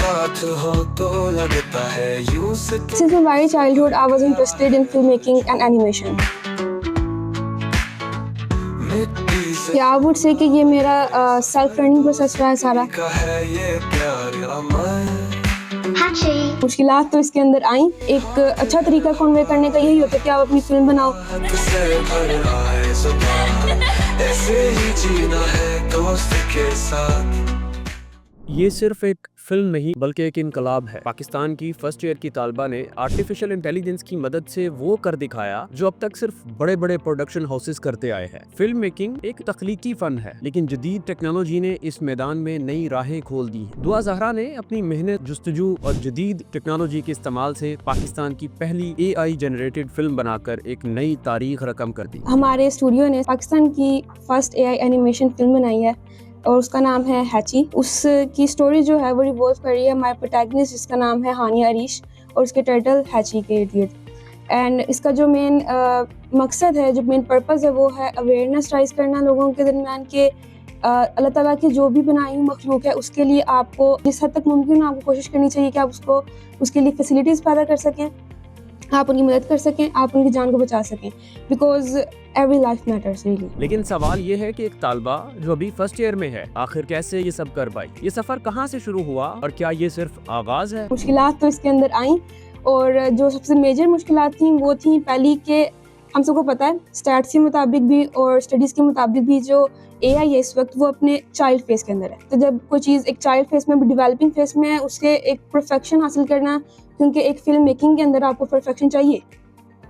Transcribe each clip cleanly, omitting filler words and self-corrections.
साथ हो तो लगता है यूं से Since my very childhood, I was interested in filmmaking and animation. मिट्टी से Yeah, I would say कि ये मेरा self-learning process रहा है सारा। का है ये प्यार अमर। मुश्किलात तो इसके अंदर आई। एक अच्छा तरीका कन्वे करने का यही होता है कि आप अपनी फिल्म बनाओ। से भर आए ज़ुबान, ऐसे ही जीना है दोस्त के साथ। ये सिर्फ एक फिल्म नहीं बल्कि एक इनकलाब है। पाकिस्तान की फर्स्ट ईयर की तालिबा ने आर्टिफिशियल इंटेलिजेंस की मदद से वो कर दिखाया जो अब तक सिर्फ बड़े बड़े प्रोडक्शन हाउसेस करते आए हैं। फिल्म मेकिंग एक तख्लीकी फन है, लेकिन जदीद टेक्नोलॉजी ने इस मैदान में नई राहें खोल दी हैं। दुआ ज़हरा ने अपनी मेहनत, जुस्तजू और जदीद टेक्नोलॉजी के इस्तेमाल से पाकिस्तान की पहली AI जनरेटेड फिल्म बनाकर एक नई तारीख रकम कर दी। हमारे स्टूडियो ने पाकिस्तान की फर्स्ट AI एनिमेशन फिल्म बनाई है और उसका नाम है हैची। उसकी स्टोरी जो है वो रिवॉल्व कर रही है हमारे प्रोटैगनिस्ट जिसका नाम है हानिया अरीश और उसके टाइटल हैची के इर्द। एंड इसका जो मेन मकसद है, जो मेन पर्पस है वो है अवेयरनेस राइज करना लोगों के दरमियान के अल्लाह ताला की जो भी बनाई हुई मखलूक है उसके लिए आपको जिस हद तक मुमकिन हो आपको कोशिश करनी चाहिए कि आप उसके लिए फैसिलिटीज़ पैदा कर सकें, आप उनकी मदद कर सकें, आप उनकी जान को बचा सकें, because every life matters really. लेकिन सवाल ये है कि एक तालिबा जो अभी फर्स्ट ईयर में है आखिर कैसे ये सब कर पाई? ये सफर कहाँ से शुरू हुआ और क्या ये सिर्फ आगाज है? मुश्किलात तो इसके अंदर आई और जो सबसे मेजर मुश्किलात थी वो थी पहली के हम सबको पता है स्टैट्स के मुताबिक भी और स्टडीज़ के मुताबिक भी जो AI है इस वक्त वो अपने चाइल्ड फेस के अंदर है। तो जब कोई चीज़ एक चाइल्ड फेस में डिवेलपिंग फेस में है उसके एक परफेक्शन हासिल करना, क्योंकि एक फिल्म मेकिंग के अंदर आपको परफेक्शन चाहिए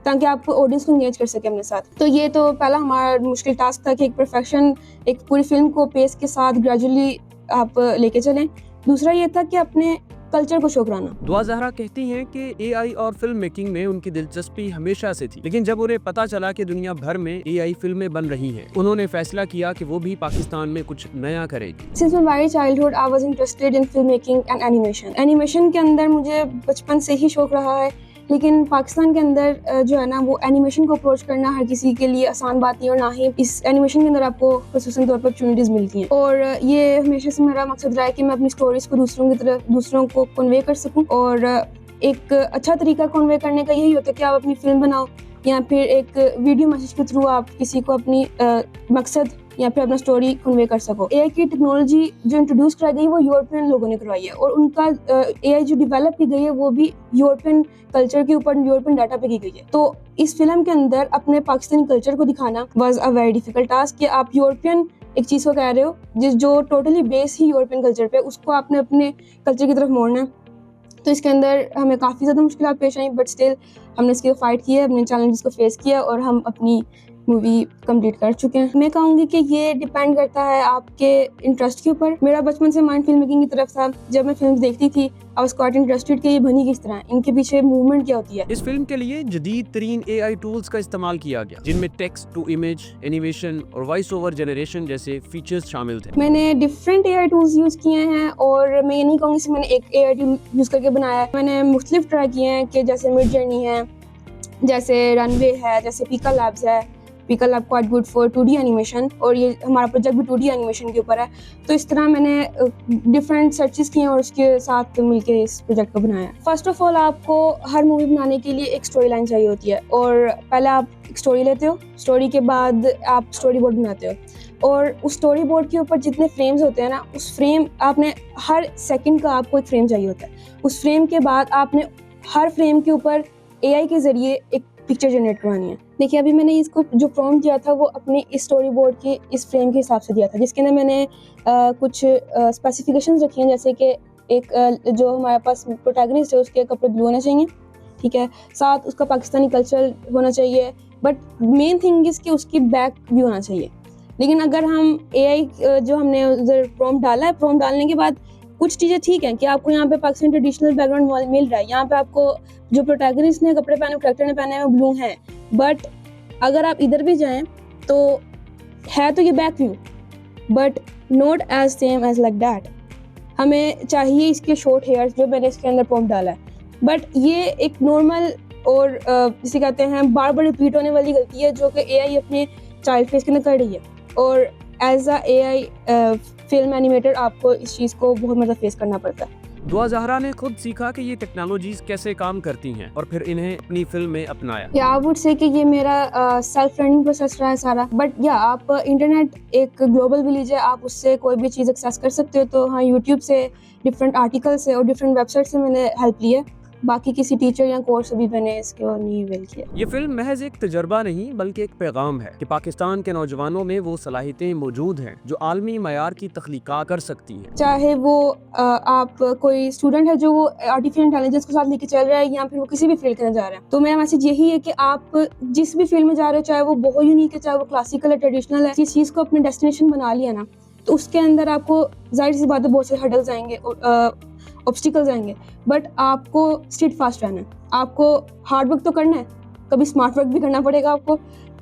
ताकि आप ऑडियंस को एंगेज कर सके अपने साथ। तो ये तो पहला हमारा मुश्किल टास्क था कि एक परफेक्शन एक पूरी फिल्म को पेस के साथ ग्रेजुअली आप लेके चलें। दूसरा ये था कि अपने कल्चर को शो कराना। दुआ ज़हरा कहती हैं कि AI और फिल्म मेकिंग में उनकी दिलचस्पी हमेशा से थी, लेकिन जब उन्हें पता चला कि दुनिया भर में AI फिल्में बन रही हैं, उन्होंने फैसला किया कि वो भी पाकिस्तान में कुछ नया करेगी। Since my very childhood, I was interested in filmmaking and animation. Animation के अंदर मुझे बचपन से ही शौक रहा है, लेकिन पाकिस्तान के अंदर जो है ना वो एनिमेशन को अप्रोच करना हर किसी के लिए आसान बात नहीं और ना ही इस एनिमेशन के अंदर आपको खसूसन तौर पर अपॉर्चुनिटीज़ मिलती हैं। और ये हमेशा से मेरा मकसद रहा है कि मैं अपनी स्टोरीज़ को दूसरों को कन्वे कर सकूं और एक अच्छा तरीका कन्वे करने का यही होता है कि आप अपनी फिल्म बनाओ या फिर एक वीडियो मैसेज के थ्रू आप किसी को अपनी मकसद या फिर अपना स्टोरी कन्वे कर सको। AI की टेक्नोलॉजी जो इंट्रोड्यूस कराई गई वो यूरोपियन लोगों ने करवाई है और उनका AI जो डेवलप की गई है वो भी यूरोपियन कल्चर के ऊपर यूरोपियन डाटा पे की गई है। तो इस फिल्म के अंदर अपने पाकिस्तानी कल्चर को दिखाना was a very difficult task कि आप यूरोपियन एक चीज़ को कह रहे हो जो टोटली बेस ही यूरोपियन कल्चर पे, उसको आपने अपने कल्चर की तरफ मोड़ना है। तो इसके अंदर हमें काफ़ी ज़्यादा मुश्किलात पेश आई, बट स्टिल हमने इसके फाइट किया, अपने चैलेंजेस को फेस किया और हम अपनी मूवी कंप्लीट कर चुके हैं। मैं कहूँगी कि ये डिपेंड करता है आपके इंटरेस्ट के ऊपर। मेरा बचपन से माइंड फिल्म मेकिंग की तरफ था। जब मैं फिल्म देखती थी आई वाज क्वाइट इंटरेस्टेड कि ये बनी किस तरह है, इनके पीछे मूवमेंट क्या होती है। इस फिल्म के लिए जदीद तरीन AI टूल्स का इस्तेमाल किया गया, जिनमें टेक्स्ट टू इमेज, एनिमेशन और वॉइस ओवर जनरेशन जैसे फीचर्स शामिल थे। मैंने डिफरेंट AI टूल्स यूज़ किए हैं और मैं ये नहीं कहूँगी कि मैंने एक AI टूल यूज़ करके बनाया है। मैंने मुख्तलिफ ट्राई किए हैं कि जैसे मिड जर्नी है, जैसे रनवे है, जैसे पीका लैब्स है। पीका lab quite good for 2D animation और ये हमारा प्रोजेक्ट भी 2D एनिमेशन के ऊपर है। तो इस तरह मैंने डिफरेंट सर्चेस किए और उसके साथ मिलके इस प्रोजेक्ट को बनाया। फर्स्ट ऑफ ऑल आपको हर मूवी बनाने के लिए एक स्टोरी लाइन चाहिए होती है और पहले आप एक स्टोरी लेते हो, स्टोरी के बाद आप स्टोरी बोर्ड बनाते हो और उस स्टोरी बोर्ड के ऊपर जितने फ्रेम्स होते हैं ना, उस फ्रेम आपने हर सेकंड का आपको एक फ्रेम चाहिए होता है। उस फ्रेम के बाद आपने हर फ्रेम के ऊपर AI के ज़रिए एक पिक्चर जनरेट करवानी है। देखिए अभी मैंने इसको जो प्रॉम्प्ट दिया था वो अपने इस स्टोरी बोर्ड के इस फ्रेम के हिसाब से दिया था, जिसके अंदर मैंने कुछ स्पेसिफिकेशंस रखी हैं, जैसे कि एक जो हमारे पास प्रोटैगनिस्ट है उसके कपड़े ब्लू होने चाहिए, ठीक है, साथ उसका पाकिस्तानी कल्चर होना चाहिए, बट मेन थिंग इज़ कि उसकी बैक भी होना चाहिए। लेकिन अगर हम AI जो हमने उधर प्रॉम्प्ट डाला है, प्रॉम्प्ट डालने के बाद कुछ चीज़ें ठीक हैं कि आपको यहाँ पे पाकिस्तानी ट्रेडिशनल बैकग्राउंड मिल रहा है, यहाँ पे आपको जो प्रोटैगनिस्ट ने कपड़े पहने, कैरेक्टर ने पहने हैं वो ब्लू हैं, बट अगर आप इधर भी जाएं तो है तो ये back view, but not as same as like that. हमें चाहिए इसके शॉर्ट हेयर्स जो मैंने इसके अंदर प्रॉम्प्ट डाला है, बट ये एक नॉर्मल और जिसे कहते हैं बार बार रिपीट होने वाली गलती है जो कि AI अपने चाइल्ड फेस के अंदर कर रही है और as a AI film animator आपको इस चीज़ को बहुत मतलब फेस करना पड़ता है। दुआ ज़हरा ने खुद सीखा कि ये टेक्नोलॉजीज कैसे काम करती हैं और फिर इन्हें अपनी फिल्म में अपनाया। या आई वुड से कि ये मेरा सेल्फ लर्निंग प्रोसेस रहा है सारा। बट या आप इंटरनेट एक ग्लोबल विलेज है, आप उससे कोई भी चीज़ एक्सेस कर सकते हो। तो हाँ, यूट्यूब से, डिफरेंट आर्टिकल से और डिफरेंट वेबसाइट से मैंने हेल्प ली है। बाकी किसी टीचर या कोर्स अभी मैंने इसके और नहीं अवेल किया। ये फिल्म महज एक तजर्बा नहीं बल्कि एक पैगाम है कि पाकिस्तान के नौजवानों में वो सलाहियतें मौजूद हैं जो आलमी मयार की तख्लीकात कर सकती हैं। चाहे वो आप कोई स्टूडेंट है जो वो आर्टिफिशियल इंटेलिजेंस के साथ लेके चल रहा है या फिर वो किसी भी फील्ड के अंदर जा रहा है, तो मेरा मैसेज यही है कि आप जिस भी फील्ड में जा रहे हो, चाहे वो बहुत यूनिक है, चाहे वो क्लासिकल है, ट्रेडिशनल है, जिस चीज़ को अपने डेस्टिनेशन बना लिया ना, तो उसके अंदर आपको जाहिर सी बात है बहुत से हर्डल्स आएंगे, ऑब्स्टिकल्स आएंगे, बट आपको स्ट्रीट फास्ट रहना है। आपको हार्ड वर्क तो करना है, कभी स्मार्ट वर्क भी करना पड़ेगा आपको,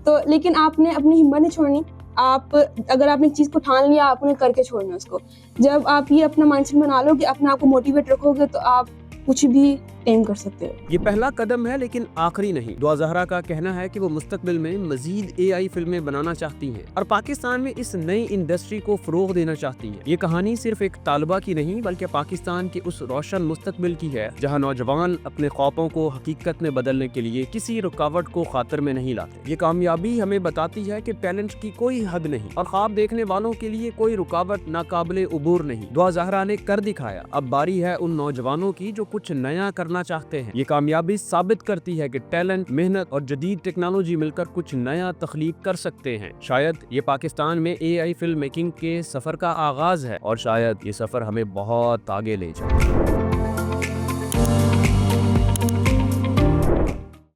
तो लेकिन आपने अपनी हिम्मत नहीं छोड़नी। आप अगर आपने एक चीज़ को ठान लिया, आपने करके छोड़ना उसको। जब आप ये अपना माइंडसेट बना लो कि अपने आप को मोटिवेट रखोगे, तो आप कुछ भी एम कर सकते हो। ये पहला कदम है लेकिन आखिरी नहीं। दुआ ज़हरा का कहना है कि वो मुस्तकबिल में मजीद AI फिल्में बनाना चाहती हैं और पाकिस्तान में इस नई इंडस्ट्री को फरोग देना चाहती हैं। ये कहानी सिर्फ एक तालबा की नहीं बल्कि पाकिस्तान के उस रोशन मुस्तकबिल की है जहाँ नौजवान अपने ख्वाबों को हकीकत में बदलने के लिए किसी रुकावट को खातिर में नहीं लाते। ये कामयाबी हमें बताती है कि टैलेंट की कोई हद नहीं और ख्वाब देखने वालों के लिए कोई रुकावट नाकाबिले उबूर नहीं। दुआ ज़हरा ने कर दिखाया। अब बारी है उन नौजवानों की जो कुछ नया करना चाहते हैं। ये कामयाबी साबित करती है कि टैलेंट, मेहनत और जदीद टेक्नोलॉजी मिलकर कुछ नया तख्लीक कर सकते हैं। शायद ये पाकिस्तान में AI फिल्म मेकिंग के सफर का आगाज है और शायद ये सफर हमें बहुत आगे ले जाए।